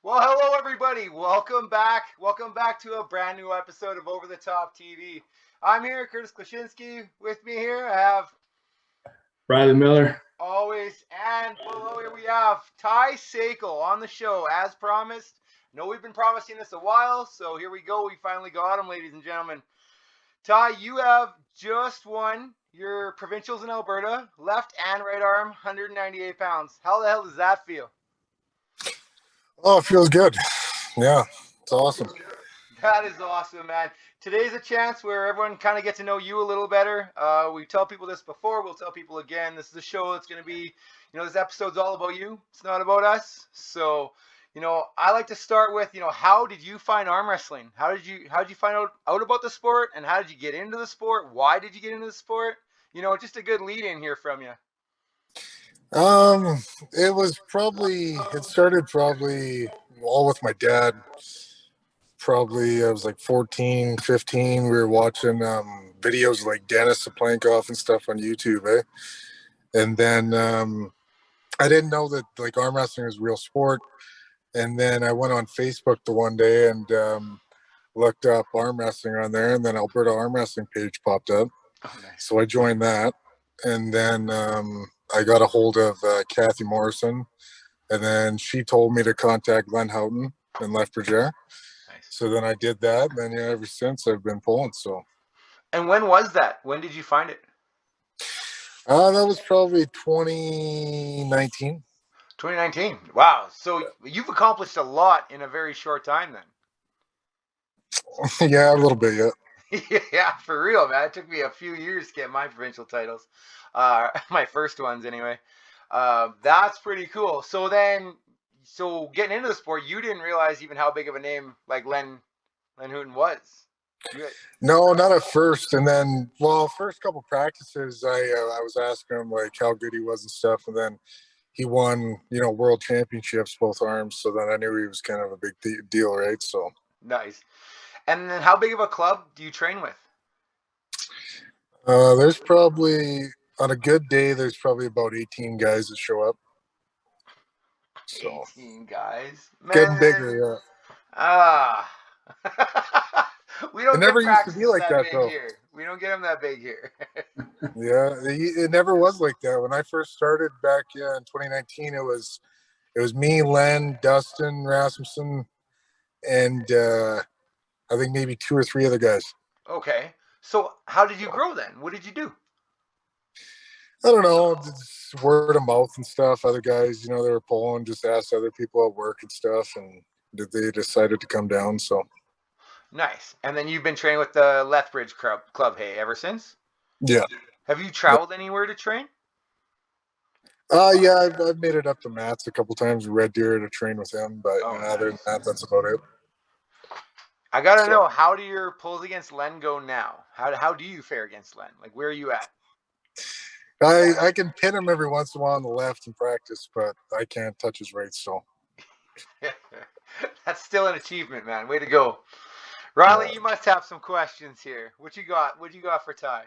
Well, hello everybody. Welcome back. Welcome back to a brand new episode of Over the Top TV. I'm here, Curtis Klaschinski. With me here, I have Riley Miller. Always, and below here we have Ty Sakal on the show, as promised. I know we've been promising this a while, so here we go. We finally got him, ladies and gentlemen. Ty, you have just won your provincials in Alberta, left and right arm, 198 pounds. How the hell does that feel? Oh, it feels good. Yeah, it's awesome. That is awesome, man. Today's a chance where everyone kind of gets to know you a little better. We tell people this before. We'll tell people again. This is a show that's going to be, this episode's all about you. It's not about us. So, I like to start with, how did you find arm wrestling? How did you find out about the sport, and how did you get into the sport? Why did you get into the sport? Just a good lead in here from you. It started all with my dad. Probably I was like 14, 15. We were watching videos like Dennis Saplankoff and stuff on YouTube, eh? And then I didn't know that like arm wrestling is a real sport. And then I went on Facebook the one day and looked up arm wrestling on there, and then Alberta Arm Wrestling page popped up. Oh, nice. So I joined that, and then I got a hold of Kathy Morrison, and then she told me to contact Len Houghton in Lethbridge. Nice. So then I did that, and then ever since I've been pulling. So. And when was that? When did you find it? That was probably 2019. 2019. Wow. So you've accomplished a lot in a very short time then. Yeah, a little bit, yeah. Yeah, for real, man. It took me a few years to get my provincial titles. My first ones anyway. That's pretty cool. So getting into the sport, you didn't realize even how big of a name like Len Houghton was. No, not at first. And then, first couple practices, I was asking him like how good he was and stuff. And then he won, world championships, both arms. So then I knew he was kind of a big deal, right? So. Nice. And then how big of a club do you train with? There's probably, on a good day, there's probably about 18 guys that show up. So 18 guys? Man. Getting bigger, yeah. We don't it never get used to be like that, though. Here. We don't get them that big here. Yeah, it never was like that. When I first started back in 2019, it was me, Len, Dustin, Rasmussen, and I think maybe 2 or 3 other guys. Okay. So how did you grow then? What did you do? I don't know, just word of mouth and stuff. Other guys, they were pulling, just asked other people at work and stuff, and they decided to come down, so. Nice. And then you've been training with the Lethbridge club, hey, ever since? Yeah. Have you traveled anywhere to train? Yeah, I've made it up to Matt's a couple times, Red Deer, to train with him, but other than that, that's about it. I gotta know, how do your pulls against Len go now? How do you fare against Len? Like, where are you at? I can pin him every once in a while on the left in practice, but I can't touch his right, so. That's still an achievement, man. Way to go. Riley, you must have some questions here. What you got? What you got for Ty?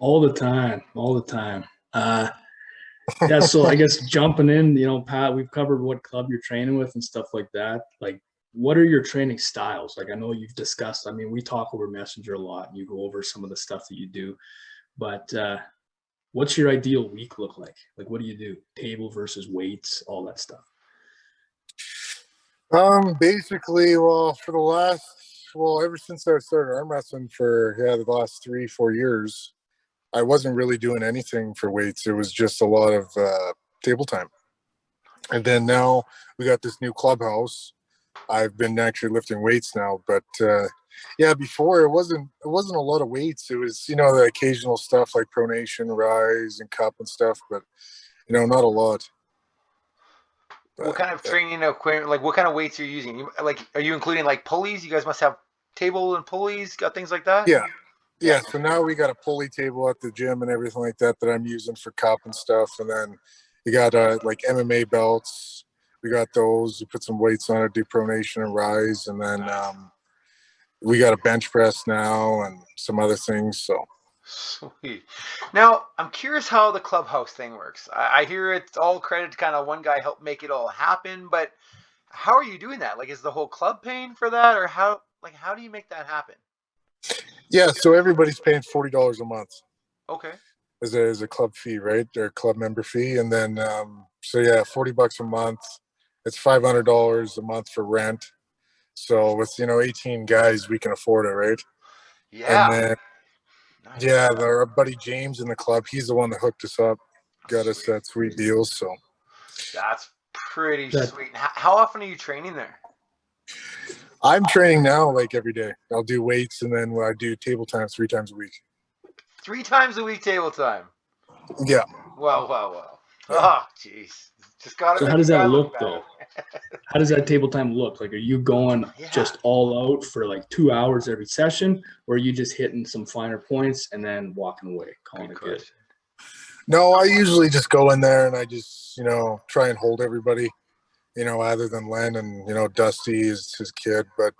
All the time. Yeah, so I guess jumping in, Pat, we've covered what club you're training with and stuff like that. Like, what are your training styles? Like, I know you've discussed, we talk over Messenger a lot, and you go over some of the stuff that you do. But what's your ideal week look like? Like, what do you do? Table versus weights, all that stuff. Basically, ever since I started arm wrestling for the last 3-4 years, I wasn't really doing anything for weights. It was just a lot of table time. And then now we got this new clubhouse. I've been actually lifting weights now, but before it wasn't a lot of weights. It was the occasional stuff like pronation, rise, and cup and stuff, but not a lot. But, what kind of training equipment? Like, what kind of weights are you using? Are you including like pulleys? You guys must have table and pulleys, got things like that. Yeah. So now we got a pulley table at the gym and everything like that I'm using for cup and stuff, and then you got like MMA belts. We got those. You put some weights on it, do pronation and rise, and then we got a bench press now and some other things. So sweet. Now I'm curious how the clubhouse thing works. I hear it's all credit to kind of one guy helped make it all happen, but how are you doing that? Like, is the whole club paying for that, or how do you make that happen? Yeah, so everybody's paying $40 a month Okay. as a club fee, right? Or club member fee, and then so yeah, $40 a month. It's $500 a month for rent. So with 18 guys, we can afford it, right? And Yeah. then Nice. yeah, our buddy James in the club, he's the one that hooked us up, got us Sweet. that sweet deals. So That's pretty That sweet. How often are you training there? I'm training now like every day. I'll do weights and then I do table time 3 times a week. 3 times a week table time. Yeah. Wow. Yeah. Oh, jeez. Just got to so how make a does that guy look look bad. though? How does that table time look? Like, are you going Yeah. just all out for like 2 hours every session, or are you just hitting some finer points and then walking away, calling Good it good? question. No, I usually just go in there and I just, try and hold everybody, other than Len and, Dusty is his kid. But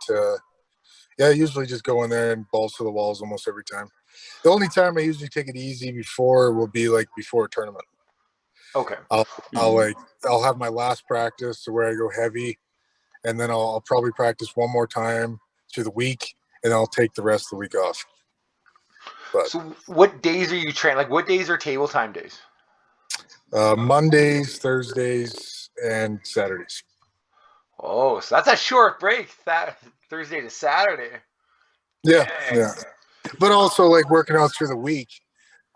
yeah, I usually just go in there and balls to the walls almost every time. The only time I usually take it easy before will be like before a tournament. Okay. I'll Mhm. I'll have my last practice where I go heavy, and then I'll probably practice one more time through the week, and I'll take the rest of the week off. But So, what days are you training? Like, what days are table time days? Mondays, Thursdays, and Saturdays. Oh, so that's a short break. That Thursday to Saturday. Yeah, Dang. yeah. But also like working out through the week,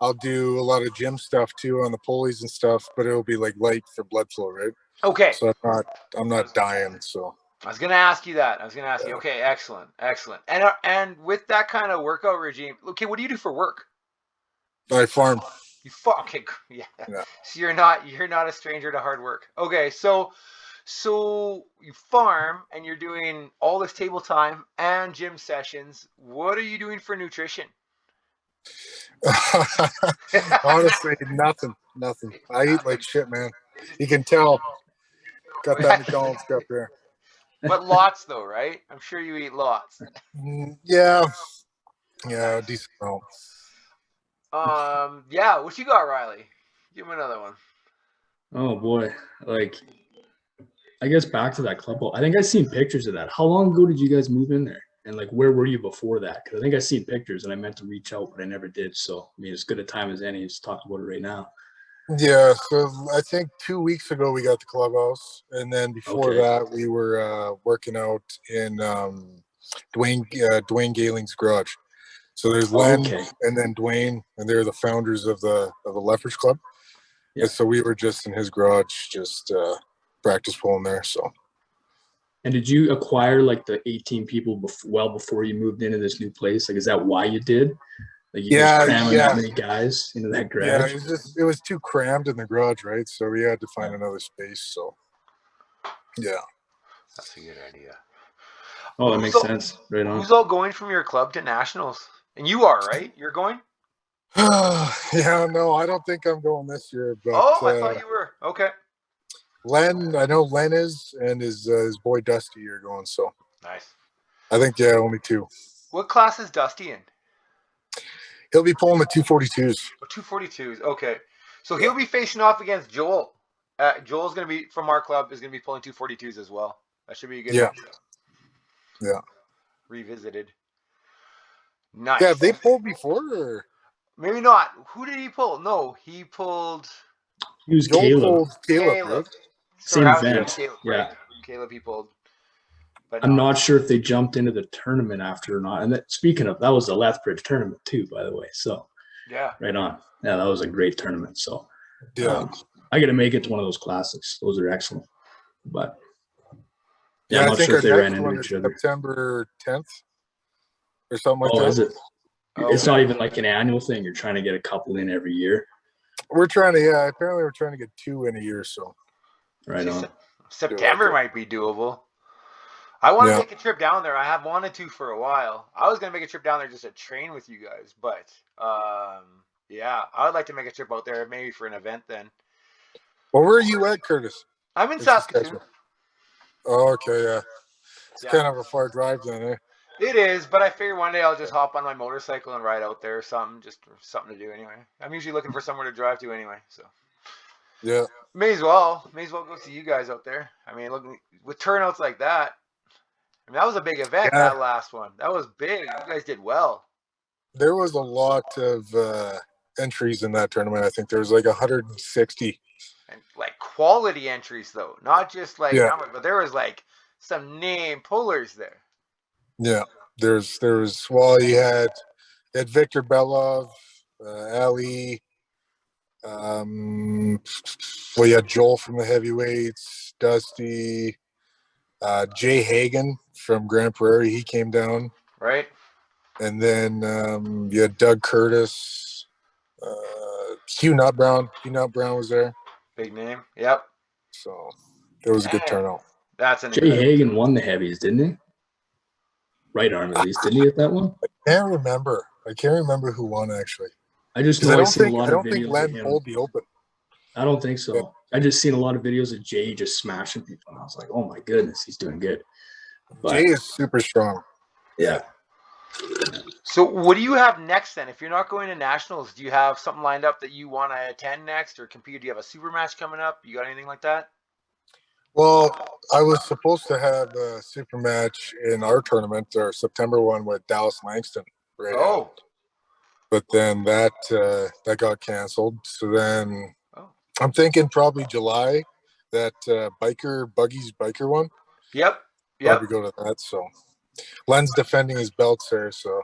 I'll do a lot of gym stuff too on the pulleys and stuff, but it'll be like light for blood flow, right? Okay. So I'm not dying. So I was gonna ask you that. I was gonna ask you. Okay, excellent. And with that kind of workout regime, okay, what do you do for work? I farm. You fucking yeah. Yeah. So you're not a stranger to hard work. Okay, so you farm and you're doing all this table time and gym sessions. What are you doing for nutrition? Honestly, nothing. I eat like shit, man. You can tell. Got that McDonald's stuff there. But lots though, right? I'm sure you eat lots. Yeah, yeah, Nice. decent amount. Yeah. What you got, Riley? Give him another one. Oh boy, like I guess back to that club. I think I seen pictures of that. How long ago did you guys move in there? And like, where were you before that? Because I think I seen pictures, and I meant to reach out, but I never did. So I mean, as good a time as any. Just talk about it right now. Yeah, so I think 2 weeks ago we got the clubhouse, and then before Okay. that we were working out in Dwayne Galing's garage. So there's Oh, Len okay. and then Dwayne, and they're the founders of the Lethbridge club. Yeah. And so we were just in his garage, just practice pulling there. So And did you acquire like the 18 people well before you moved into this new place? Like, is that why you did? Like, you just cramming that many guys into that yeah, garage? it was too crammed in the garage, right? So we had to find another space. So yeah. That's a good idea. Oh, that Who's makes all, sense. Right on. who's all going from your club to nationals? And you are, right? You're going? Yeah, no, I don't think I'm going this year, but Oh, I thought you were. Okay. I know Len is, and his boy Dusty are going. So Nice. I think yeah, only two. What class is Dusty in? He'll be pulling the 242s. Oh, 242s. Okay. So Yeah, he'll be facing off against Joel. Joel's going to be, from our club, is going to be pulling 242s as well. That should be a good yeah, matchup. yeah. Revisited. Yeah, Nice. have they pulled before? Or Maybe not. Who did he pull? No, he pulled Use Joel Caleb. pulled Caleb, Caleb. right? So Same that was Yeah, event. Caleb, right? Yeah. Caleb he pulled. But I'm no. not sure if they jumped into the tournament after or not. And that, speaking of, that was the Lethbridge tournament too, by the way. So Yeah. right on. Yeah, that was a great tournament. So yeah, I got to make it to one of those classics. Those are excellent. But yeah, yeah. I'm I not think sure our if they ran next into one is each other. September 10th or something like Oh, that. is it? It's Okay. not even like an annual thing. You're trying to get a couple in every year. We're trying to, yeah. Apparently, we're trying to get 2 in a year. So Right See, on. do it like September that. might be doable. I want to Yeah, make a trip down there. I have wanted to for a while. I was gonna make a trip down there just to train with you guys, but yeah, I would like to make a trip out there maybe for an event. Then well, where are you at, Curtis? I'm in In Saskatoon. Saskatchewan. Oh, okay, yeah. It's Yeah, kind of a far drive then, eh? it is. But I figure one day I'll just hop on my motorcycle and ride out there or something, just something to do anyway. I'm usually looking for somewhere to drive to anyway. So Yeah. May as well go see you guys out there. I mean, look, with turnouts like that. I mean, that was a big event. Yeah. That last one, that was big. You guys did well. There was a lot of entries in that tournament. I think there was like 160. And like quality entries though, not just like Yeah. numbers, but there was like some name pullers there. Yeah. Well, you had Victor Belov, Ali. Well, you had Joel from the heavyweights, Dusty, Jay Hagan from Grand Prairie. He came down, Right. and then you had Doug Curtis, Hugh Nutbrown. Hugh Nutbrown was there, Big name. Yep. so it was a good turnout. That's an Jay Hagan won the heavies, didn't he? Right arm at least, didn't he, at that one? I can't remember who won actually. I just know I I've don't seen think a lot I of don't think videos Len of him. pulled the open. I don't think so. I just seen a lot of videos of Jay just smashing people, and I was like, oh my goodness, he's doing good. But, Jay is super strong. Yeah. So what do you have next then? If you're not going to nationals, do you have something lined up that you want to attend next or compete? Do you have a super match coming up? You got anything like that? Well, I was supposed to have a super match in our tournament, our September one with Dallas Langston. Right. Oh. But then that got canceled. So then Oh. I'm thinking probably July, that Buggy's biker one. Yep. Probably go to that. So Len's defending his belts there, so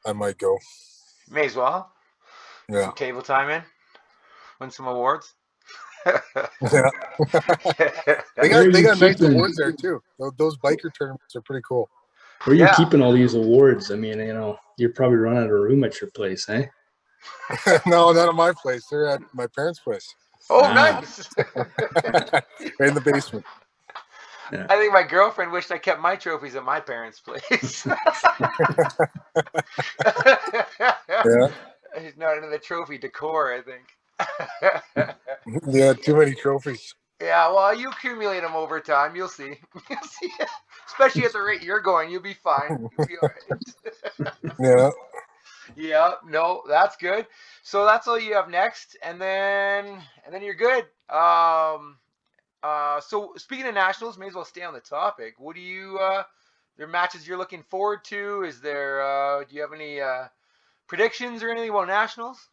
I might go. May as well. Yeah. Some table time in. Win some awards. Yeah. they got nice awards there too. Those biker tournaments are pretty cool. Where are you keeping all these awards? I mean, you're probably running out of room at your place, eh? No, not at my place. They're at my parents' place. Oh, nice. Right in the basement. Yeah. I think my girlfriend wished I kept my trophies at my parents' place. Yeah. He's not into the trophy decor, I think. Yeah, too many trophies. Yeah, well, you accumulate them over time. You'll see. You'll see. Especially at the rate you're going, you'll be fine. You'll be all right. Yeah. Yeah. No, that's good. So that's all you have next, and then you're good. So speaking of nationals, may as well stay on the topic. What do you? There matches you're looking forward to? Is there? Do you have any predictions or anything about nationals?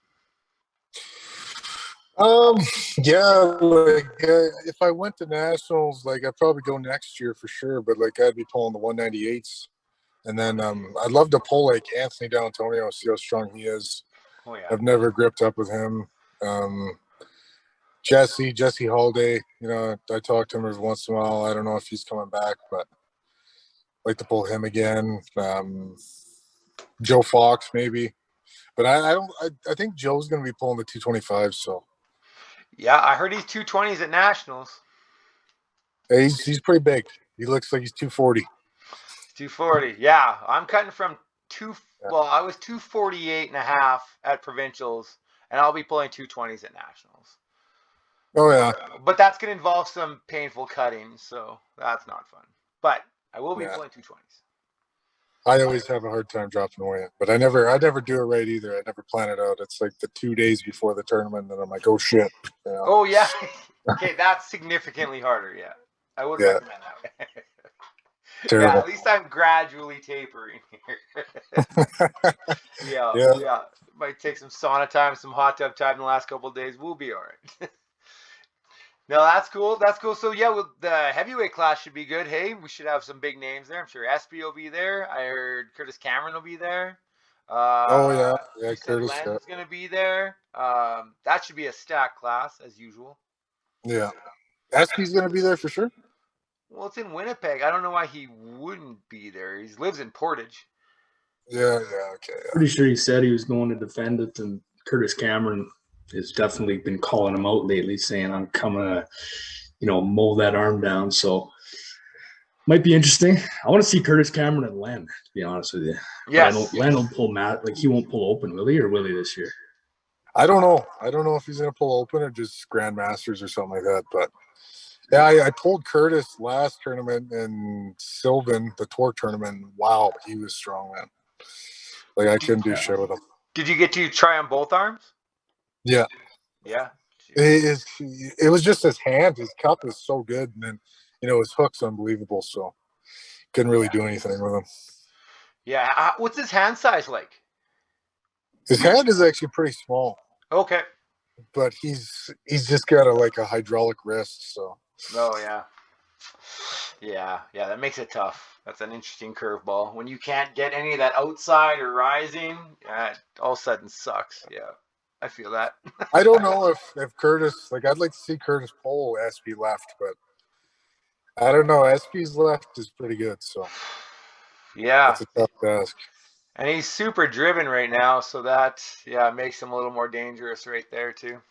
Yeah, like if I went to nationals, like I'd probably go next year for sure, but like I'd be pulling the 198s, and then I'd love to pull like Anthony D'Antonio, see how strong he is. Oh yeah. I've never gripped up with him. Jesse Holiday, I talk to him every once in a while. I don't know if he's coming back, but I'd like to pull him again. Joe Fox maybe, but I think Joe's going to be pulling the 225. So. Yeah, I heard he's 220s at nationals. He's pretty big. He looks like he's 240. 240. Yeah, I'm cutting from Well, I was 248 and a half at provincials, and I'll be pulling 220s at nationals. Oh yeah. But that's going to involve some painful cutting, so that's not fun. But I will be pulling 220s. I always have a hard time dropping weight, but I never do it right either. I never plan it out. It's like the 2 days before the tournament, and I'm like, oh shit. Oh yeah. Okay, that's significantly harder. Yeah, I would recommend that. Terrible. Yeah, at least I'm gradually tapering here. Yeah. Might take some sauna time, some hot tub time in the last couple of days. We'll be all right. No, that's cool. So yeah, the heavyweight class should be good. Hey, we should have some big names there. I'm sure Espy will be there. I heard Curtis Cameron will be there. Yeah, Curtis. Len's gonna be there. That should be a stacked class as usual. Yeah, Espy's gonna be there for sure. Well, it's in Winnipeg. I don't know why he wouldn't be there. He lives in Portage. Yeah, okay. Yeah. Pretty sure he said he was going to defend it, and Curtis Cameron has definitely been calling him out lately, saying I'm coming to, mow that arm down. So might be interesting. I want to see Curtis Cameron and Len, to be honest with you. Yes. Len will pull Matt, like he won't pull open, will he, or will he this year? I don't know. I don't know if he's gonna pull open or just Grandmasters or something like that. But yeah, I pulled Curtis last tournament in Sylvan, the tour tournament. Wow, he was strong, man. Like I couldn't do shit with him. Did you get to try on both arms? Yeah. Yeah. It was just his hand. His cup is so good, and then his hook's unbelievable. So couldn't really do anything with him. Yeah. What's his hand size like? His hand is actually pretty small. Okay. But he's just got a hydraulic wrist. So. Oh yeah. Yeah, that makes it tough. That's an interesting curveball. When you can't get any of that outside or rising, it all of a sudden sucks. Yeah, I feel that. I don't know if Curtis, I'd like to see Curtis pull SP left, but I don't know. SP's left is pretty good, so yeah, it's a tough task. And he's super driven right now, so that makes him a little more dangerous right there too.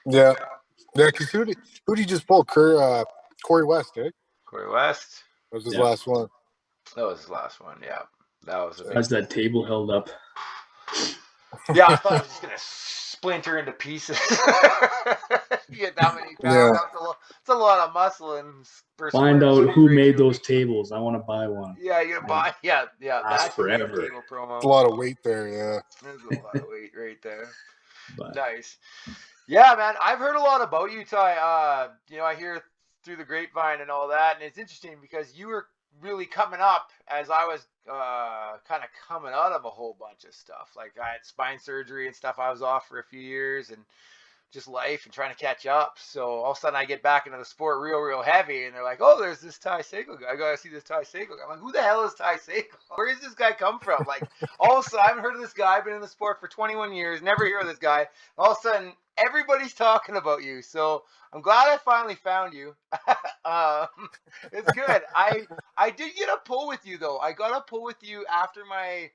Yeah. Because who did he just pull? Corey West, eh? Corey West. That was his last one. That was his last one. Yeah, that was. As that table held up. Yeah, I thought it was just gonna splinter into pieces. You get that many pounds. Yeah. It's a lot of muscle and. Find out who made those tables. I want to buy one. Yeah, you buy. Yeah. Last forever. Table promo. It's a lot of weight there. Yeah. There's a lot of weight right there. But. Nice. Yeah, man. I've heard a lot about you, Ty. I hear through the grapevine and all that, and it's interesting because you were really coming up as I was kind of coming out of a whole bunch of stuff. Like I had spine surgery and stuff. I was off for a few years and just life and trying to catch up. So all of a sudden I get back into the sport real heavy, and they're like, "Oh, there's this Ty Sakal guy. I gotta see this Ty Sakal guy." I'm like, "Who the hell is Ty Sakal? Where does this guy come from?" Like all of a sudden I haven't heard of this guy. I've been in the sport for 21 years, never hear of this guy. All of a sudden everybody's talking about you. So I'm glad I finally found you. It's good. I did get a pull with you though. I got a pull with you after my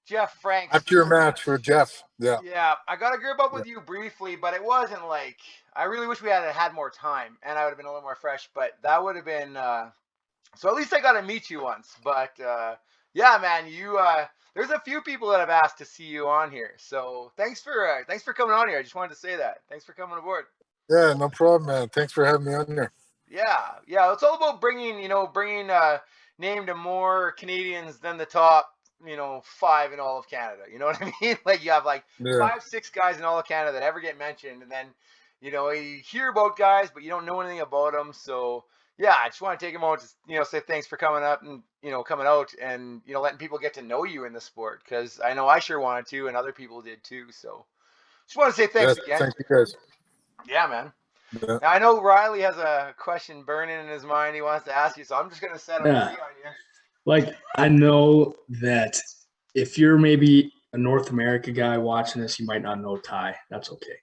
Jeff Franks. After your match for Jeff. Yeah. Yeah. I got a grip up with you briefly, but it wasn't like, I really wish we had more time and I would have been a little more fresh, but that would have been, so at least I got to meet you once. But yeah, man, there's a few people that have asked to see you on here. So thanks for coming on here. I just wanted to say that. Thanks for coming aboard. Yeah, no problem, man. Thanks for having me on here. Yeah. It's all about bringing name to more Canadians than the top, 5 in all of Canada. You know what I mean? Like you have 5-6 guys in all of Canada that ever get mentioned, and then you hear about guys, but you don't know anything about them. So yeah, I just want to take a moment to say thanks for coming up and coming out and letting people get to know you in the sport, because I know I sure wanted to, and other people did too. So just want to say thanks again. Thank you guys. Yeah, man. Yeah. Now, I know Riley has a question burning in his mind he wants to ask you, so I'm just going to set him free on you. Like, I know that if you're maybe a North America guy watching this, you might not know Ty. That's okay.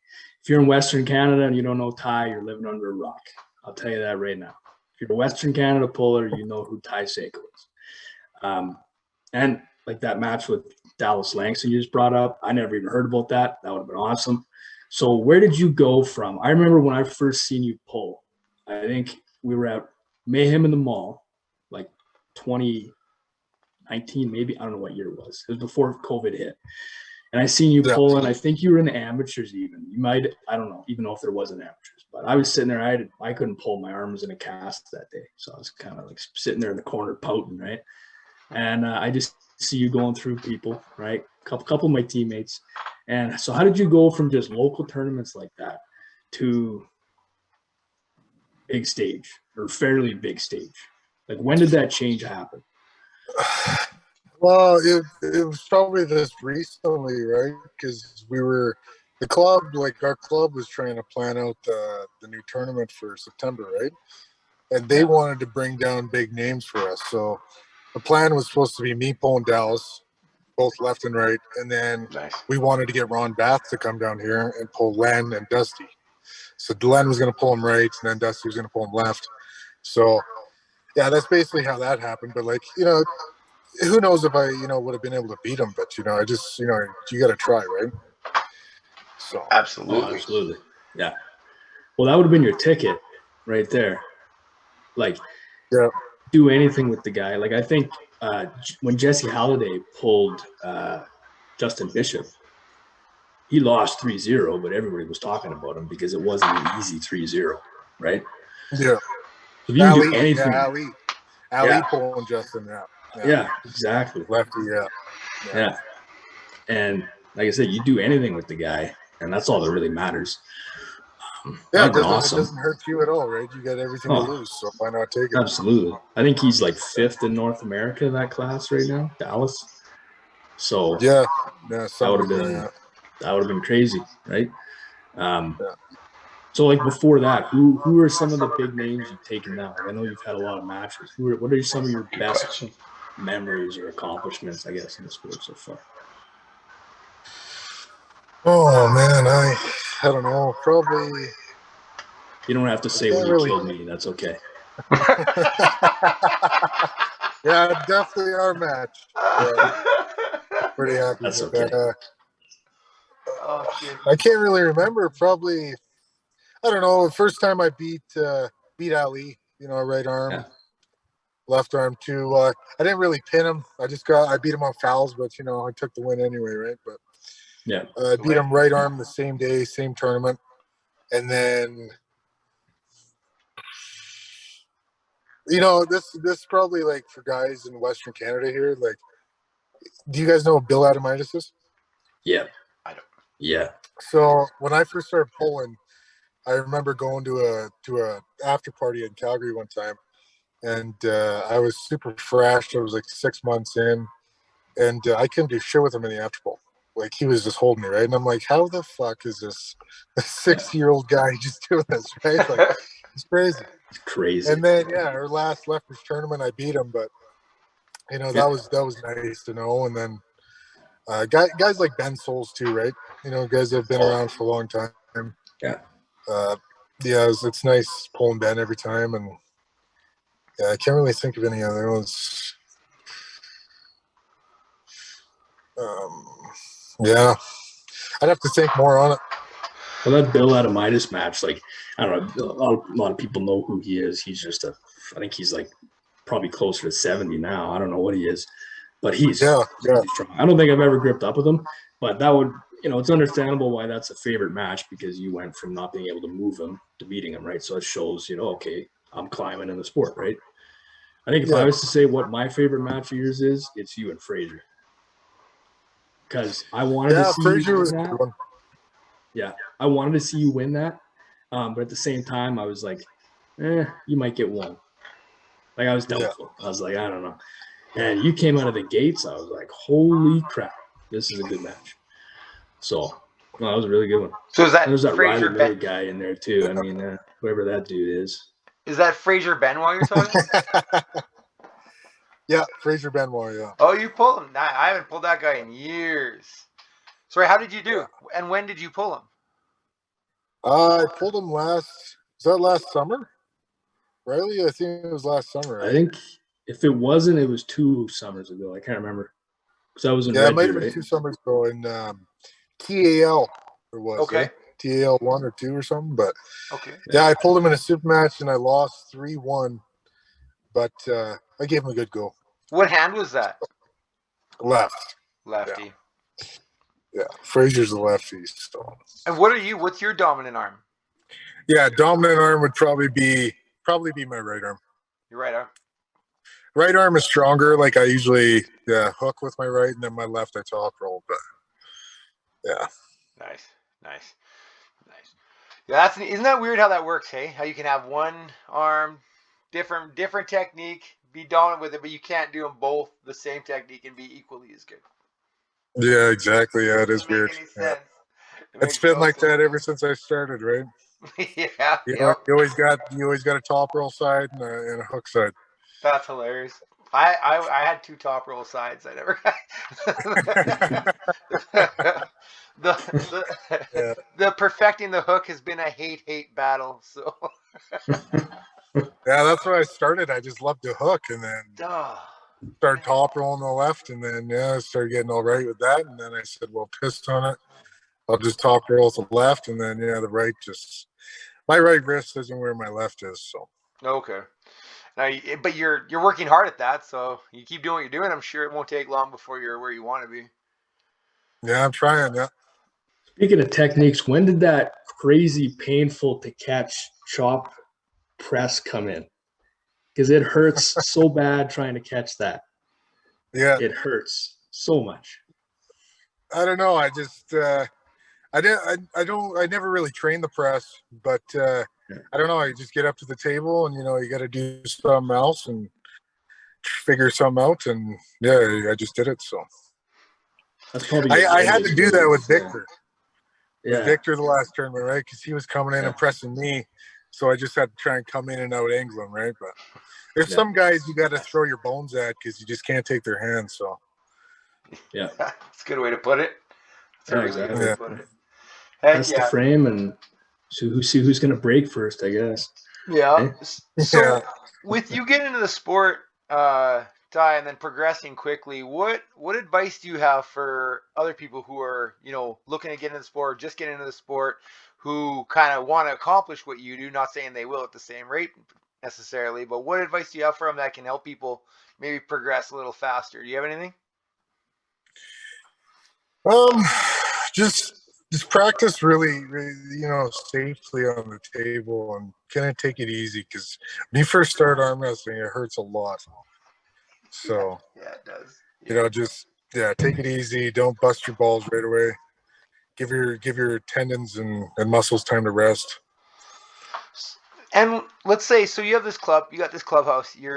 If you're in Western Canada and you don't know Ty, you're living under a rock. I'll tell you that right now. If you're a Western Canada puller, you know who Ty Sakal is. And like that match with Dallas Langston you just brought up, I never even heard about that. That would have been awesome. So where did you go from? I remember when I first seen you pull, I think we were at Mayhem in the Mall, like 2019, maybe. I don't know what year it was. It was before COVID hit. And I seen you pull, and I think you were in the amateurs even. You might, I don't know, even know if there was an amateurs. But I was sitting there, I couldn't pull. My arm was in a cast that day. So I was kind of like sitting there in the corner pouting, right? And I just see you going through people, right? Couple of my teammates. And so how did you go from just local tournaments like that to big stage or fairly big stage? Like, when did that change happen? Well, it was probably this recently, right? Because the club, our club was trying to plan out the new tournament for September, right? And they wanted to bring down big names for us. So the plan was supposed to be me pulling Dallas, both left and right, and then we wanted to get Ron Bath to come down here and pull Len and Dusty. So Len was going to pull him right, and then Dusty was going to pull him left. So yeah, that's basically how that happened. But who knows if I would have been able to beat him? But I just you got to try, right? So absolutely, yeah. Well, that would have been your ticket right there. Do anything with the guy. Like, I think when Jesse Halliday pulled Justin Bishop, he lost 3-0, but everybody was talking about him because it wasn't an easy 3-0, right? Yeah. If you can do anything. Ali pulling Justin, yeah, exactly. Lefty, yeah. And like I said, you do anything with the guy, and that's all that really matters. Yeah, That was awesome. It doesn't hurt you at all, right? You got everything to lose, so why not take it? Absolutely. I think he's like 5th in North America in that class right now, Dallas. So that would have been crazy, right? So like before that, who are some of the big names you've taken down? Like I know you've had a lot of matches. What are some of your best memories or accomplishments, I guess, in the sport so far? Oh man, I don't know. Probably. You don't have to say when you killed me. That's okay. Yeah, definitely our match. Pretty happy That's with okay. that. Oh, shit. I can't really remember. Probably, I don't know. The first time I beat Ali, right arm, left arm too. I didn't really pin him. I beat him on fouls, but I took the win anyway, right? But yeah, I beat him right arm the same day, same tournament, and then. This probably like for guys in Western Canada here. Like, do you guys know what Bill Adamitis is? Yeah, I don't. Yeah. So when I first started pulling, I remember going to a after party in Calgary one time, and I was super fresh. I was like 6 months in, and I couldn't do shit with him in the after pull. Like he was just holding me, right? And I'm like, how the fuck is this 60-year-old guy just doing this, right? Like it's crazy. It's crazy. And then our last Lethbridge tournament, I beat him, but that was nice to know. And then guys like Ben Souls too, right? Guys that have been around for a long time. Yeah. It's nice pulling Ben every time, and I can't really think of any other ones. I'd have to think more on it. Well, that Bill Adamitis match, like, I don't know, a lot of people know who he is. He's just I think he's like probably closer to 70 now. I don't know what he is, but he's strong. I don't think I've ever gripped up with him, but that would, it's understandable why that's a favorite match, because you went from not being able to move him to beating him, right? So it shows, okay, I'm climbing in the sport, right? I think if I was to say what my favorite match of yours is, it's you and Fraser. Because I wanted to see Fraser you was win that. Yeah, I wanted to see you win that. But at the same time, I was like, you might get one. Like, I was doubtful. I was like, I don't know. And you came out of the gates. I was like, holy crap, this is a good match. So, that was a really good one. So is that there's that Fraser Riley Miller guy in there too. I mean, whoever that dude is. Is that Fraser Benoit you're talking? Yeah, Fraser Benoit. Yeah. Oh, you pulled him. I haven't pulled that guy in years. Sorry, how did you do? And when did you pull him? I pulled him last summer? Riley, I think it was last summer. Right? I think if it wasn't, it was 2 summers ago. I can't remember. Because I was in it might have been 2 summers ago in TAL. It was. Okay. TAL 1 or 2 or something. But okay. Yeah, I pulled him in a super match and I lost 3-1. But I gave him a good go. What hand was that? Left. Lefty. Yeah, Fraser's a lefty. So. And what's your dominant arm? Yeah, dominant arm would probably be my right arm. Your right arm. Right arm is stronger. Like I usually hook with my right, and then my left I top roll. But yeah. Nice. Yeah, isn't that weird how that works? Hey, how you can have one arm, different technique, be dominant with it, but you can't do them both the same technique and be equally as good. Yeah, exactly. Yeah, it is weird. Yeah. It's been like that ever since I started, right? Yeah. You always got a top roll side and a hook side. That's hilarious. I had 2 top roll sides. I never the perfecting the hook has been a hate battle. So yeah, that's where I started. I just loved to hook, and then started top rolling the left, and then I started getting all right with that, and then I said, well, pissed on it, I'll just top roll the left, and then the right my right wrist isn't where my left is. So okay. Now, but you're working hard at that, so you keep doing what you're doing. I'm sure it won't take long before you're where you want to be. Yeah, I'm trying. Yeah. Speaking of techniques, when did that crazy, painful to catch chop press come in? Because it hurts so bad trying to catch that. Yeah, it hurts so much. I don't know. I just I never really trained the press, but Yeah. I don't know. I just get up to the table and, you got to do something else and figure something out. And yeah, I just did it. So That's probably I had to do that with Yeah. Victor. Yeah. With Victor the last tournament, right? Because he was coming in and pressing me. So I just had to try and come in and out angle him, right? But there's some guys you got to throw your bones at because you just can't take their hands. So Yeah. That's a good way to put it. That's a really Exactly. good way to put it. Heck That's the frame, and see who's going to break first, I guess. Yeah. So Yeah. with you getting into the sport, Ty, and then progressing quickly, what advice do you have for other people who are, looking to get into the sport, just getting into the sport, who kind of want to accomplish what you do? Not saying they will at the same rate necessarily, but what advice do you have for them that can help people maybe progress a little faster? Do you have anything? Just practice really, safely on the table and kind of take it easy because when you first start arm wrestling, it hurts a lot. So yeah, it does. Just take it easy. Don't bust your balls right away. Give your tendons and muscles time to rest. And let's say, so you have this club, you got this clubhouse, you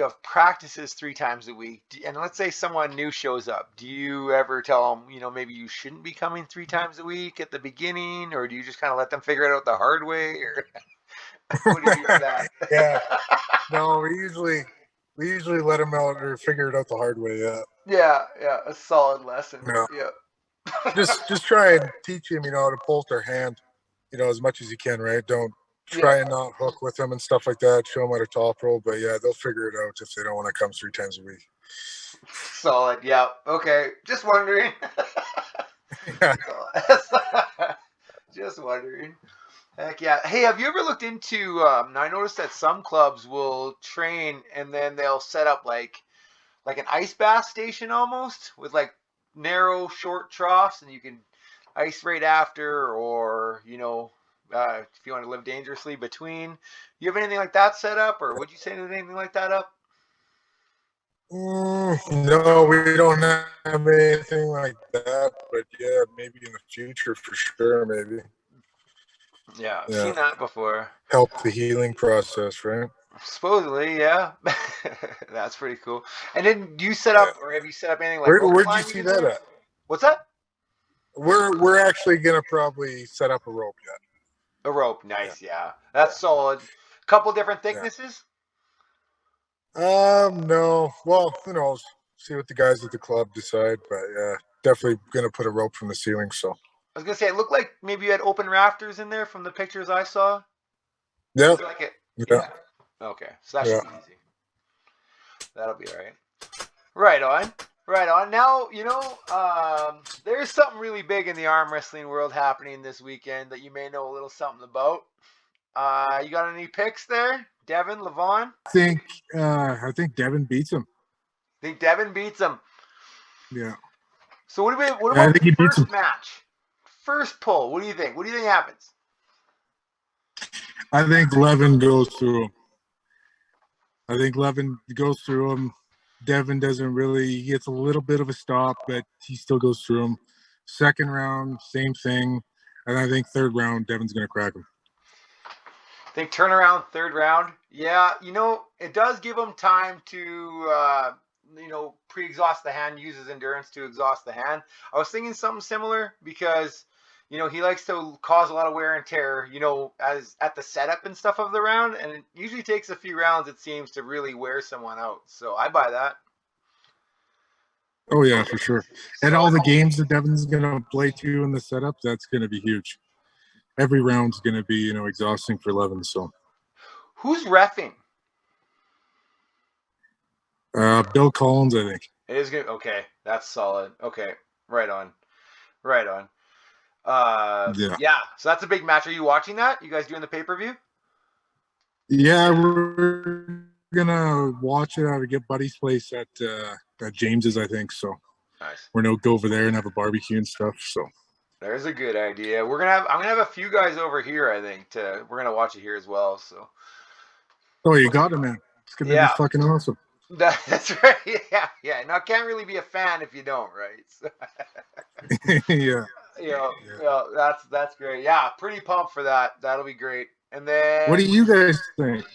have practices 3 times a week, and let's say someone new shows up. Do you ever tell them, maybe you shouldn't be coming 3 times a week at the beginning, or do you just kind of let them figure it out the hard way, or what do you do with that? Yeah, no, we usually let them out or figure it out the hard way. Yeah, a solid lesson. Yeah. just try and teach him, how to pull their hand, as much as you can, right? Don't try and not hook with them and stuff like that. Show them how to top roll, but yeah, they'll figure it out if they don't want to come 3 times a week. Solid. Yeah. Okay. Just wondering. Yeah. Just wondering. Heck yeah. Hey, have you ever looked into? Now I noticed that some clubs will train and then they'll set up like an ice bath station almost with like narrow, short troughs, and you can ice right after, or if you want to live dangerously between. You have anything like that set up, or would you say anything like that up? No, we don't have anything like that, but yeah, maybe in the future for sure, maybe. Yeah, I've seen that before. Help the healing process, right? Supposedly, yeah. That's pretty cool. And then do you set up, or have you set up anything like where'd you see that at? What's that? We're actually gonna probably set up a rope yet. A rope, nice, yeah. That's solid. Couple different thicknesses? No. Well, who knows? See what the guys at the club decide, but yeah, definitely gonna put a rope from the ceiling. So I was gonna say it looked like maybe you had open rafters in there from the pictures I saw. yeah. Yeah. Okay, so that should be easy. That'll be all right. Right on. Right on. Now, there's something really big in the arm wrestling world happening this weekend that you may know a little something about. You got any picks there? Devin, Levon? I think Devin beats him. Think Devin beats him. Yeah. So what about the first match? First pull, what do you think? What do you think happens? I think Levin goes through him. Devin doesn't really, he gets a little bit of a stop, but he still goes through him. Second round, same thing. And I think third round, Devin's going to crack him. Think turnaround, third round. Yeah, it does give him time to, pre-exhaust the hand, use his endurance to exhaust the hand. I was thinking something similar because, he likes to cause a lot of wear and tear, as at the setup and stuff of the round. And it usually takes a few rounds, it seems, to really wear someone out. So I buy that. Oh, yeah, for sure. And all the games that Devin's going to play too in the setup, that's going to be huge. Every round's going to be, exhausting for Levin. So, who's reffing? Bill Collins, I think. It is good. Okay, that's solid. Okay, right on. Yeah. So that's a big match. Are you watching that? You guys doing the pay-per-view? Yeah, we're gonna watch it at a Get Buddy's place at James's, I think. So nice. We're gonna go over there and have a barbecue and stuff. So there's a good idea. I'm gonna have a few guys over here. I think we're gonna watch it here as well. So. Oh, you got it, man. It's gonna be fucking awesome. That's right. Yeah. Now, can't really be a fan if you don't, right? So. Yeah. That's great. Yeah, pretty pumped for that. That'll be great. And then What do you guys think?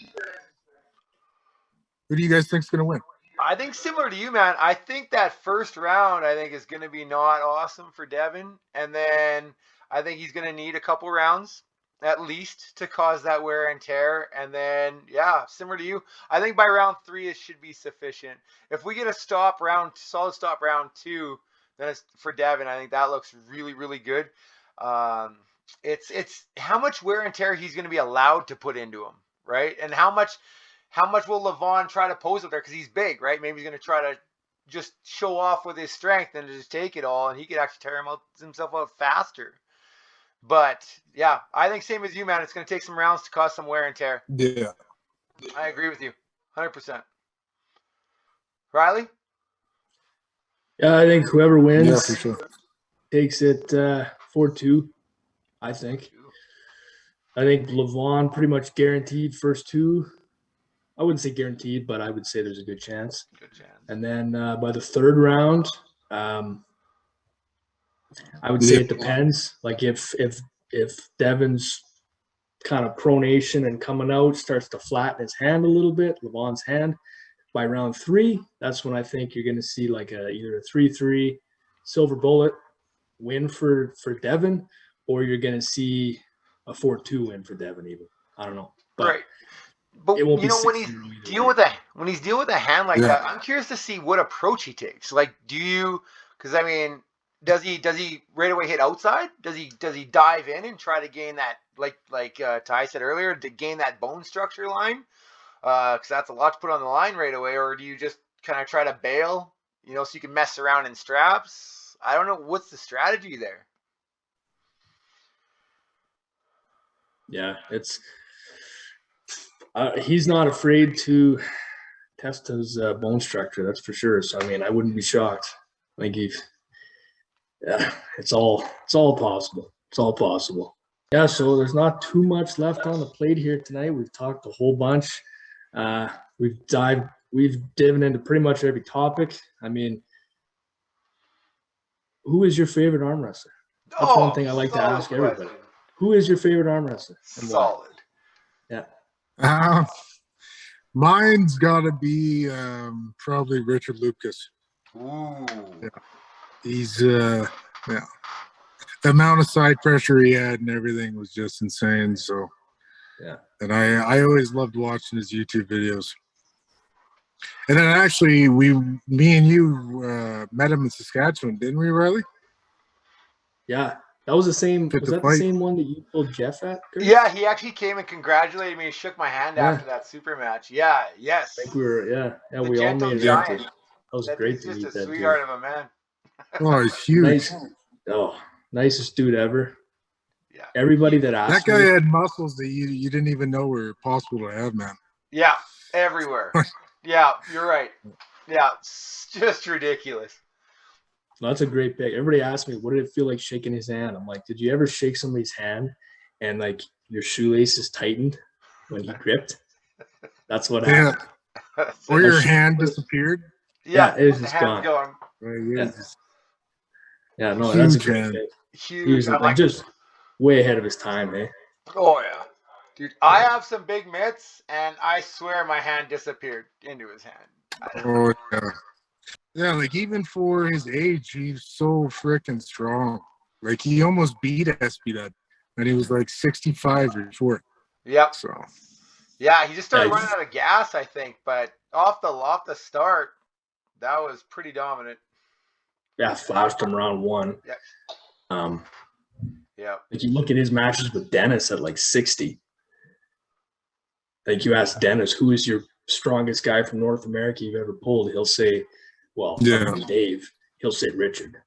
Who do you guys think's gonna win? I think similar to you, man. I think that first round, I think is going to be not awesome for Devin, and then I think he's going to need a couple rounds at least to cause that wear and tear, and then yeah, similar to you, I think by round 3 it should be sufficient. If we get a solid stop round 2, then it's for Devin. I think that looks really really good. It's how much wear and tear he's going to be allowed to put into him, right? And how much will Levon try to pose up there? Because he's big, right? Maybe he's going to try to just show off with his strength and just take it all, and he could actually tear himself out faster. But yeah, I think same as you, man. It's going to take some rounds to cause some wear and tear. Yeah. I agree with you, 100%. Riley? Yeah, I think whoever wins Yeah, for sure. takes it 4-2. I think Levon pretty much guaranteed first 2. I wouldn't say guaranteed, but I would say there's a good chance. Good chance. And then by the third round, I would say it depends. Like if Devin's kind of pronation and coming out starts to flatten his hand a little bit, Levon's hand, by round 3, that's when I think you're going to see like either a 3-3 silver bullet win for Devin, or you're going to see a 4-2 win for Devin even. I don't know. But right. But it won't be when he's dealing with a hand like that, I'm curious to see what approach he takes. Like, because I mean, does he right away hit outside? Does he dive in and try to gain that, like Ty said earlier, to gain that bone structure line? Because that's a lot to put on the line right away. Or do you just kind of try to bail, so you can mess around in straps? I don't know. What's the strategy there? Yeah, it's. He's not afraid to test his bone structure, that's for sure. So I mean, I wouldn't be shocked. I think it's all possible. It's all possible. Yeah. So there's not too much left on the plate here tonight. We've talked a whole bunch. We've dived into pretty much every topic. I mean, who is your favorite arm wrestler? That's one thing I like to ask everybody. Who is your favorite arm wrestler? And solid. Why? Yeah. Mine's got to be probably Richard Lucas. Ooh. Yeah. He's the amount of side pressure he had and everything was just insane. So yeah. And I always loved watching his YouTube videos. And then actually, me and you met him in Saskatchewan, didn't we, Riley? Yeah. That was the same. Was that the same one that you pulled Jeff at? Chris? Yeah, he actually came and congratulated me and shook my hand after that super match. Yeah, yes. I think we were, the we all made it. Giant. That was great to meet that dude. Just a sweetheart of a man. Oh, he's huge. Nicest dude ever. Yeah. Everybody that asked that guy had muscles that you didn't even know were possible to have, man. Yeah, everywhere. Yeah, you're right. Yeah, it's just ridiculous. That's a great pick. Everybody asked me, what did it feel like shaking his hand? I'm like, did you ever shake somebody's hand and like your shoelace is tightened when he gripped? That's what happened. Or your hand disappeared? Yeah, it was just gone. Yeah, no, that's a great pick. Huge. He was like just way ahead of his time, eh? Oh, yeah. Dude, I have some big mitts, and I swear my hand disappeared into his hand. Oh, yeah. Yeah, like even for his age, he's so freaking strong. Like he almost beat Espy and he was like 65 or 4. Yep. So. Yeah, he just started running out of gas, I think. But off the start, that was pretty dominant. Yeah, flashed him round 1. Yeah. Yeah. Like you look at his matches with Dennis at like 60. Like you ask Dennis, who is your strongest guy from North America you've ever pulled? He'll say, well, Dave. He'll say Richard.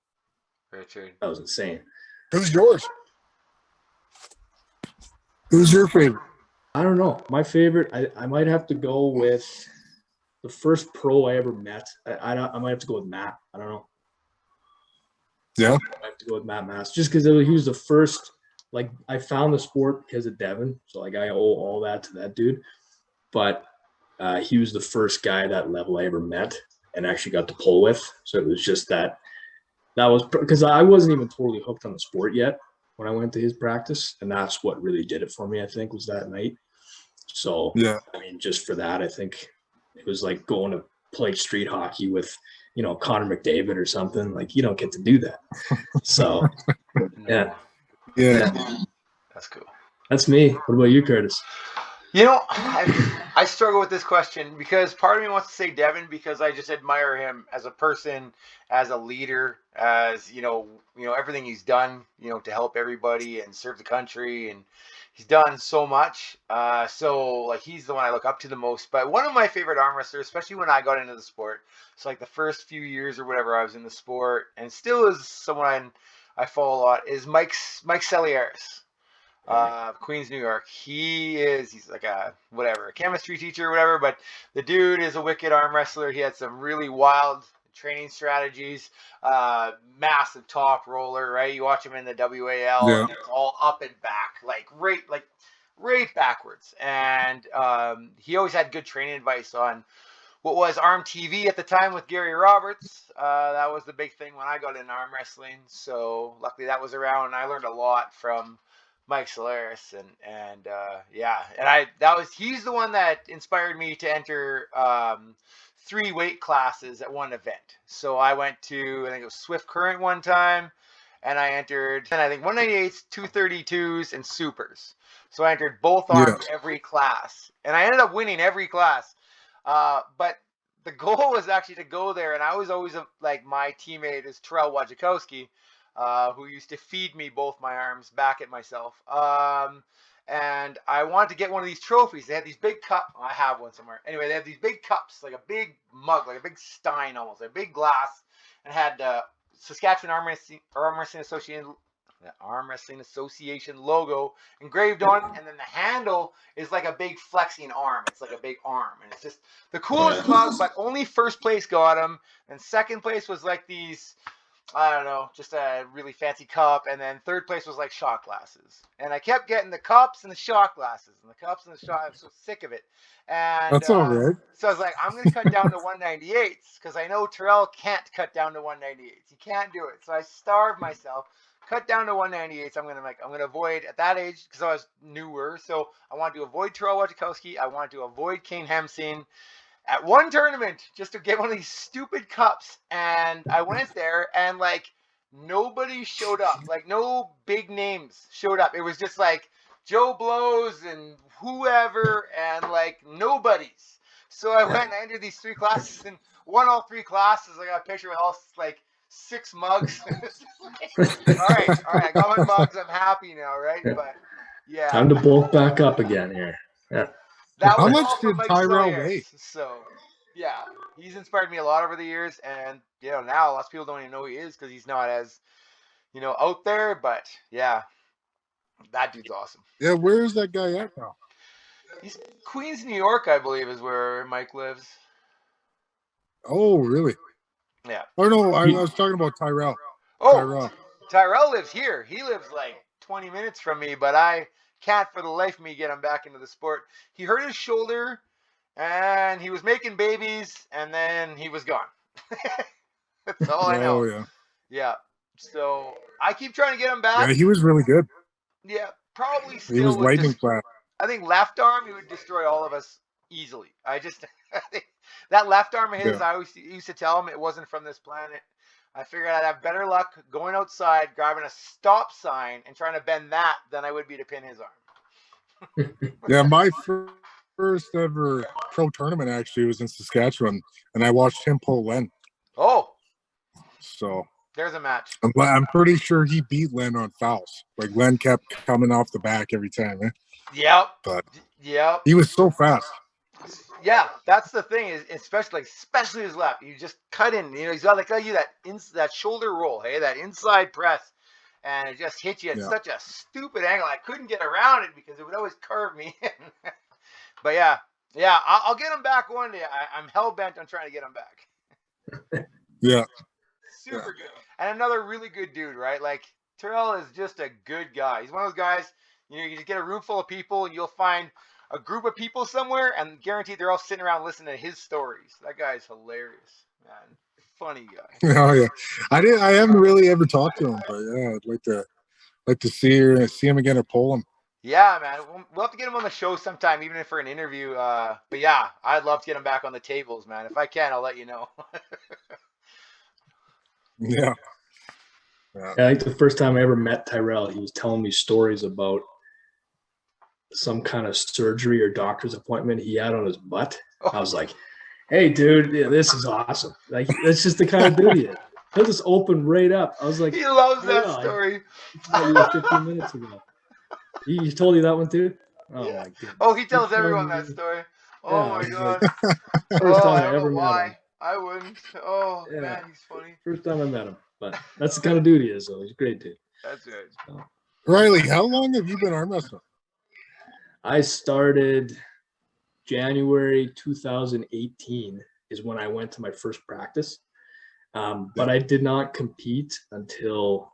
That was insane. Who's yours? Who's your favorite? I don't know. My favorite, I might have to go with the first pro I ever met. I might have to go with Matt. I don't know. Yeah. I have to go with Matt Mass just because he was the first. Like I found the sport because of Devin, so like I owe all that to that dude. But he was the first guy at that level I ever met and actually got to pull with. So it was just that that was because I wasn't even totally hooked on the sport yet when I went to his practice, and that's what really did it for me. I think was that night. So Yeah. I mean, just for that, I think it was like going to play street hockey with, Connor McDavid or something. Like you don't get to do that. So No. Yeah. That's cool. That's me. What about you, Curtis? I struggle with this question because part of me wants to say Devin because I just admire him as a person, as a leader, as everything he's done, to help everybody and serve the country, and he's done so much. So like he's the one I look up to the most. But one of my favorite arm wrestlers, especially when I got into the sport, so like the first few years or whatever I was in the sport, and still is someone I follow a lot, is Mike Celieris. Queens, New York. He's like a chemistry teacher or whatever, but the dude is a wicked arm wrestler. He had some really wild training strategies, massive top roller, right? You watch him in the WAL Yeah. and it's all up and back, like right backwards. And he always had good training advice on what was Arm TV at the time with Gary Roberts. That was the big thing when I got into arm wrestling. So luckily that was around, and I learned a lot from Mike Solaris, he's the one that inspired me to enter 3 weight classes at one event. So I went to, I think it was Swift Current one time, and I entered, and I think 198s, 232s, and supers. So I entered both arms every class, and I ended up winning every class. But the goal was actually to go there, and I was always like my teammate is Terrell Wojciechowski, who used to feed me both my arms back at myself. And I wanted to get one of these trophies. They had these big cups. I have one somewhere. Anyway, they had these big cups, like a big mug, like a big stein almost, a big glass, and had Saskatchewan Arm Wrestling Association logo engraved on it, and then the handle is like a big flexing arm. It's like a big arm, and it's just the coolest mug. But only first place got them, and second place was like these, I don't know, just a really fancy cup, and then third place was like shot glasses. And I kept getting the cups and the shot glasses, and the cups and the shot. I'm so sick of it. And That's all right. so I was like, I'm going to cut down to 198s because I know Terrell can't cut down to 198s. He can't do it. So I starved myself, cut down to 198s. I'm going to avoid at that age because I was newer. So I wanted to avoid Terrell Wojciechowski. I wanted to avoid Kane Hemsing at one tournament just to get one of these stupid cups, and I went there and like nobody showed up, like no big names showed up. It was just like Joe Blows and whoever and like nobody's. So I went and I entered these 3 classes and won all 3 classes. I got a picture with all like 6 mugs. all right, I got my mugs. I'm happy now, right? But yeah, Time to bulk back up again here. Yeah. that How was much all from did Mike Tyrell Slayers. weigh? So, yeah, he's inspired me a lot over the years, and now lots of people don't even know who he is because he's not as out there. But yeah, that dude's awesome. Yeah, where is that guy at now? He's Queens, New York, I believe, is where Mike lives. Oh, really? Yeah. Oh no, I was talking about Tyrell. Oh, Tyrell lives here. He lives like 20 minutes from me, but I can't for the life of me get him back into the sport. He hurt his shoulder, and he was making babies, and then he was gone. That's all I know. Oh, yeah. Yeah. So I keep trying to get him back. Yeah, he was really good. Yeah, probably still He was would lightning fast. I think left arm, he would destroy all of us easily. I think that left arm of his, Yeah. I always used to tell him it wasn't from this planet. I figured I'd have better luck going outside, grabbing a stop sign, and trying to bend that than I would be to pin his arm. Yeah, my first ever pro tournament actually was in Saskatchewan, and I watched him pull Len. Oh, so there's a match. I'm pretty sure he beat Len on fouls. Like Len kept coming off the back every time. Yep. But yep. He was so fast. Yeah, that's the thing is, especially his left. You just cut in. He's got like that shoulder roll, hey, that inside press, and it just hit you at such a stupid angle. I couldn't get around it because it would always curve me. But yeah, I'll get him back one day. I'm hell bent on trying to get him back. Yeah. Super good. And another really good dude, right? Like Terrell is just a good guy. He's one of those guys. You just get a room full of people, and you'll find a group of people somewhere, and guaranteed they're all sitting around listening to his stories. That guy's hilarious, man. Funny guy. Oh yeah, I haven't really ever talked to him, but yeah, I'd like to see him again or pull him. Yeah, man. We'll have to get him on the show sometime, even if for an interview. But yeah, I'd love to get him back on the tables, man. If I can, I'll let you know. Yeah. I think the first time I ever met Tyrell, he was telling me stories about some kind of surgery or doctor's appointment he had on his butt. I was like, hey, dude, yeah, this is awesome. Like, that's just the kind of dude he is. He'll just open right up. I was like, He loves that Tyrell, story. I met you 15 minutes ago. He told you that one too? Oh, Yeah. my goodness. Oh, he You're tells everyone telling that me. story. Oh Yeah, I my was god. like, first Oh, time I I don't know ever met him. why. I wouldn't. Oh Yeah, man, he's funny. first time I met him. But that's the kind of dude he is, though. He's a great dude. That's good. So, Riley, how long have you been arm wrestling? I started January 2018 is when I went to my first practice. But I did not compete until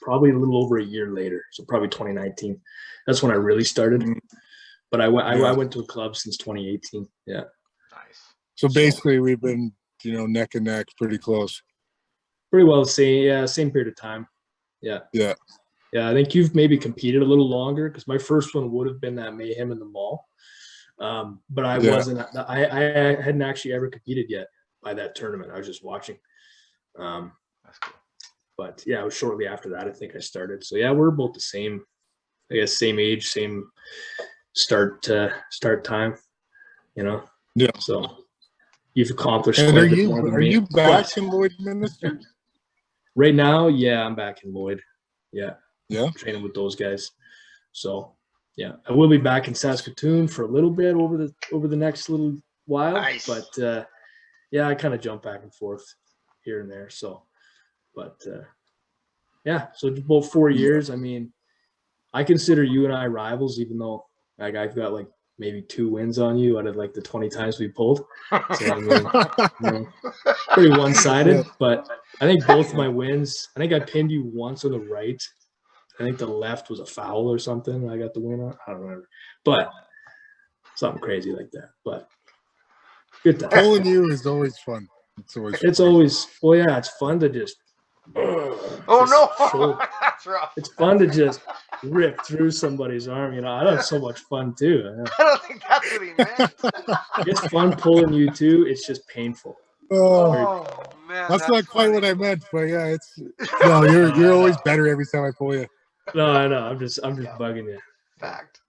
probably a little over a year later. So probably 2019. That's when I really started. But I went to a club since 2018. Yeah. Nice. So basically, we've been neck and neck, pretty close. Pretty well the same. Yeah, same period of time. Yeah. Yeah. Yeah, I think you've maybe competed a little longer because my first one would have been that Mayhem in the Mall. But I wasn't. I hadn't actually ever competed yet by that tournament. I was just watching. That's cool. But yeah, it was shortly after that I think I started. So yeah, we're about the same. I guess same age, same start time. Yeah. So you've accomplished And quite a bit more than me. Are you back in Lloydminster? Right now? Yeah, I'm back in Lloyd. Yeah. Yeah. Training with those guys. So yeah, I will be back in Saskatoon for a little bit over the next little while. Nice. But yeah, I kind of jump back and forth here and there. So, but yeah, so about 4 years. I mean, I consider you and I rivals, even though like I've got like maybe 2 wins on you out of like the 20 times we pulled. So I mean, pretty one-sided. Yeah. But I think both my wins. I think I pinned you once on the right. I think the left was a foul or something. I got the win on. I don't remember, but something crazy like that. But good time. Pulling you is always fun. It's always well, yeah. It's fun to just. No, that's rough. It's fun to just rip through somebody's arm. I have so much fun too. I don't think that's what he meant. It's fun pulling you too. It's just painful. Oh man, that's not quite funny. What I meant, but yeah, it's no. You're always better every time I pull you. No, I know. I'm just bugging you. Fact.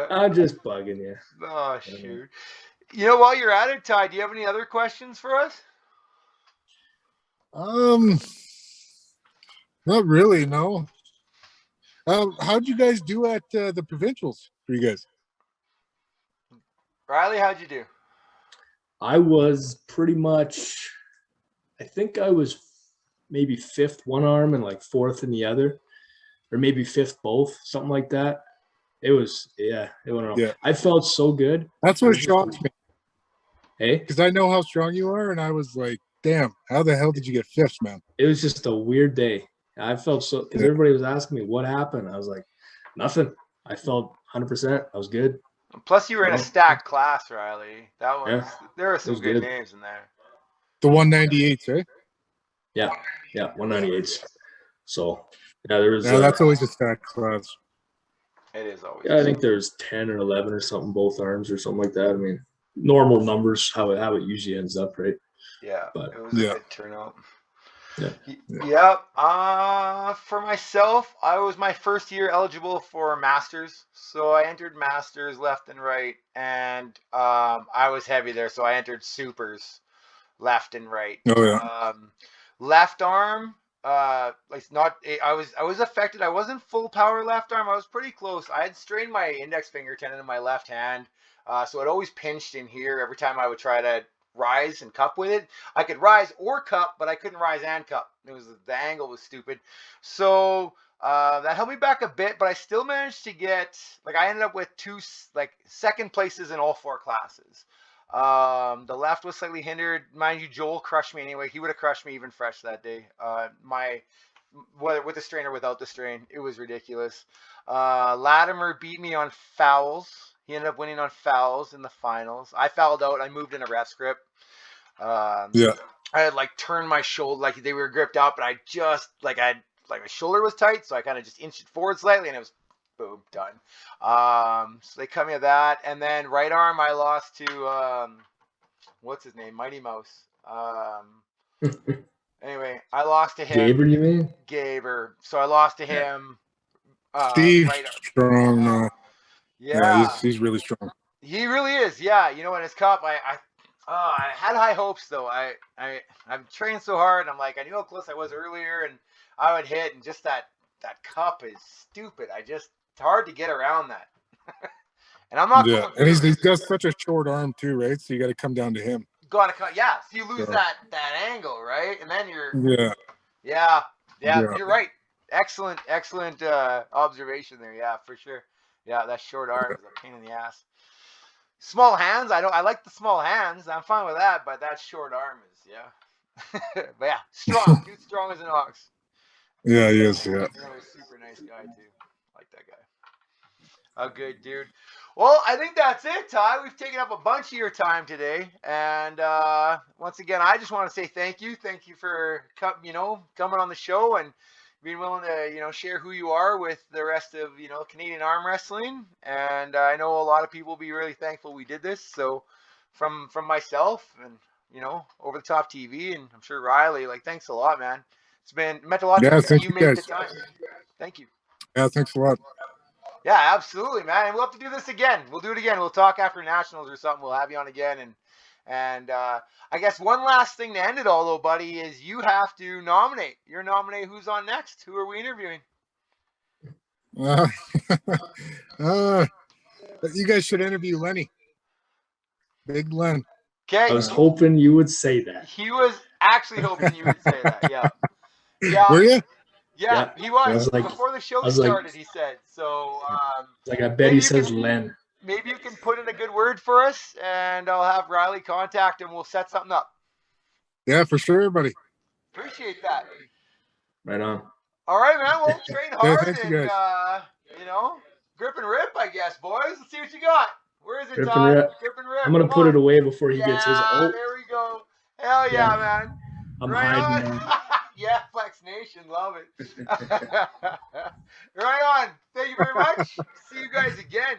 I'm just bugging you. Oh shoot. While you're at it, Ty, do you have any other questions for us? Not really. No. How'd you guys do at the provincials for you guys? Riley, how'd you do? I was pretty much. I think I was maybe 5th one arm and like 4th in the other, or maybe 5th both, something like that. It was, it went on. Yeah. I felt so good. That's what shocked me. Hey? Because I know how strong you are, and I was like, damn, how the hell did you get 5th, man? It was just a weird day. I felt so, because everybody was asking me what happened. I was like, nothing. I felt 100%. I was good. Plus, you were in a stacked class, Riley. That was, there were some good names in there. The 198s, right? Yeah, 198s. So, there was. Yeah, that's always a stacked class. It is always. Yeah, I think there's 10 or 11 or something, both arms or something like that. I mean, normal numbers, how it usually ends up, right? Yeah, but it was a good turnout. Yeah. For myself, I was my first year eligible for Masters, so I entered Masters left and right, and I was heavy there, so I entered Supers left and right. Oh yeah. Left arm, I was affected. I wasn't full power left arm. I was pretty close. I had strained my index finger tendon in my left hand, so it always pinched in here every time I would try to rise and cup with it. I could rise or cup, but I couldn't rise and cup. The angle was stupid. So that held me back a bit, but I still managed to get, I ended up with 2 second places in all 4 classes. The left was slightly hindered. Mind you, Joel crushed me anyway. He would have crushed me even fresh that day. My whether with the strain or without the strain. It was ridiculous. Latimer beat me on fouls. He ended up winning on fouls in the finals. I fouled out. I moved in a ref script. Yeah. I had like turned my shoulder, like they were gripped up, and I just like my shoulder was tight, so I kind of just inched it forward slightly, and it was boom, done. So they cut me at that, and then right arm I lost to what's his name, Mighty Mouse. Anyway, I lost to him. Gaber, you mean? Gaber. So I lost to him. Steve's Right arm. strong. Yeah, he's really strong. he really is. Yeah, you know, in his cup, I had high hopes though. I've trained so hard. And I'm like, I knew how close I was earlier, and I would hit, and just that cup is stupid. It's hard to get around that. And I'm not. Yeah, and he's got such a short arm too, right? So you got to come down to him. Gotta cut. Yeah, so you lose that angle, right? And then you're. Yeah. Yeah, you're right. Excellent observation there. Yeah, for sure. Yeah, that short arm is a pain in the ass. Small hands, I like the small hands. I'm fine with that, but that short arm is, but yeah, strong. Dude's strong as an ox. Yeah, he is. Yeah. He's a super nice guy too. Like that guy. A good dude. Well, I think that's it, Ty. We've taken up a bunch of your time today, and once again, I just want to say thank you. Thank you for coming on the show and being willing to share who you are with the rest of Canadian arm wrestling. And I know a lot of people will be really thankful we did this. So from myself and Over the Top TV, and I'm sure Riley, thanks a lot, man. It meant a lot to me that you made the time. Thank you. Yeah, thanks a lot. Yeah, absolutely, man. And we'll have to do this again. We'll do it again. We'll talk after nationals or something. We'll have you on again. And I guess one last thing to end it all, though, buddy, is you have to nominate. You're nominate who's on next. Who are we interviewing? You guys should interview Lenny. Big Len. Okay. I was hoping you would say that. He was actually hoping you would say that. Yeah. Yeah. Were you? Yeah, he was. Like, before the show started, he said. So, I bet he says Len. Maybe you can put in a good word for us, and I'll have Riley contact and we'll set something up. Yeah, for sure, buddy. Appreciate that. Right on. All right, man. Well, train hard thanks, and, guys. grip and rip, I guess, boys. Let's see what you got. Where is it, Grip Todd? and rip. Grip and rip. I'm going to put it away before he gets his. Oh, there we go. Hell yeah, man. I'm right hiding on. now. Yeah, Flex Nation. Love it. Right on. Thank you very much. See you guys again.